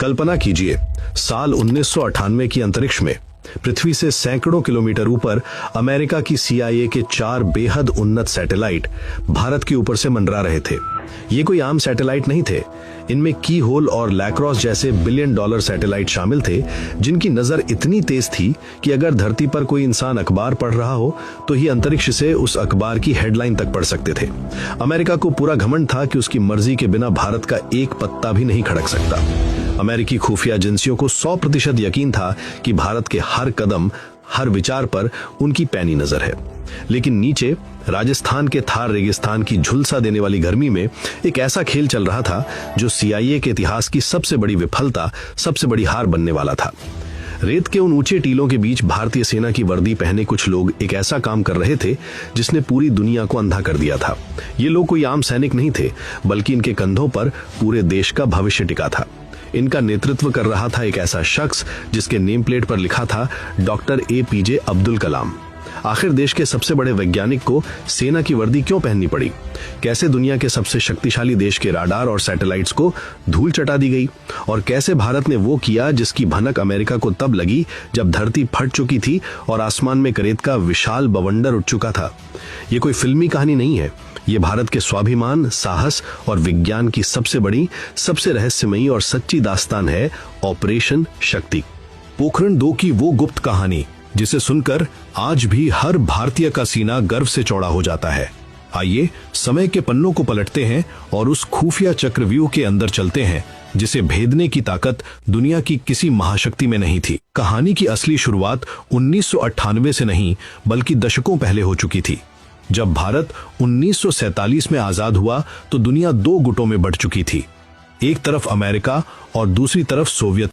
कल्पना कीजिए, साल 1998 की अंतरिक्ष में पृथ्वी से सैकड़ों किलोमीटर ऊपर अमेरिका की CIA के 4 बेहद उन्नत सैटेलाइट भारत के ऊपर से मंडरा रहे थे। ये कोई आम सैटेलाइट नहीं थे। इनमें की होल और लैक्रोस जैसे बिलियन डॉलर सैटेलाइट शामिल थे, जिनकी नजर इतनी तेज थी कि अगर धरती पर कोई इंसान अखबार पढ़ रहा हो तो ही अंतरिक्ष से उस अखबार की हेडलाइन तक पढ़ सकते थे। अमेरिका को पूरा घमंड था कि उसकी मर्जी के बिना भारत का एक पत्ता भी नहीं खड़क सकता। अमेरिकी खुफिया एजेंसियों को 100% यकीन था कि भारत के हर कदम, हर विचार पर उनकी पैनी नजर है। लेकिन नीचे राजस्थान के थार रेगिस्तान की झुलसा देने वाली गर्मी में एक ऐसा खेल चल रहा था जो CIA के इतिहास की सबसे बड़ी विफलता, सबसे बड़ी हार बनने वाला था। रेत के उन ऊंचे टीलों के बीच भारतीय सेना की वर्दी पहने कुछ लोग एक ऐसा काम कर रहे थे जिसने पूरी दुनिया को अंधा कर दिया था। ये लोग कोई आम सैनिक नहीं थे, बल्कि इनके कंधों पर पूरे देश का भविष्य टिका था। इनका नेतृत्व कर रहा था एक ऐसा शख्स जिसके नेम प्लेट पर लिखा था डॉक्टर APJ अब्दुल कलाम। आखिर देश के सबसे बड़े वैज्ञानिक को सेना की वर्दी क्यों पहननी पड़ी? कैसे दुनिया के सबसे शक्तिशाली देश के राडार और सैटेलाइट्स को धूल चटा दी गई? और कैसे भारत ने वो किया जिसकी भनक अमेरिका को तब लगी जब धरती फट चुकी थी और आसमान में करेत का विशाल बवंडर उठ चुका था? ये कोई फिल्मी कहानी नहीं है। ये भारत के स्वाभिमान, साहस और विज्ञान की सबसे बड़ी, सबसे रहस्यमयी और सच्ची दास्तान है ऑपरेशन शक्ति। पोखरण 2 की वो गुप्त कहानी जिसे सुनकर आज भी हर भारतीय का सीना गर्व से चौड़ा हो जाता है। आइए समय के पन्नों को पलटते हैं और उस खुफिया चक्रव्यूह के अंदर चलते हैं जिसे भेदने की ताकत दुनिया की किसी महाशक्ति में नहीं थी। कहानी की असली शुरुआत 1998 से नहीं, बल्कि दशकों पहले हो चुकी थी। जब भारत 1947 में आजाद हुआ तो दुनिया 2 गुटों में बंट चुकी थी। एक तरफ अमेरिका और दूसरी तरफ सोवियत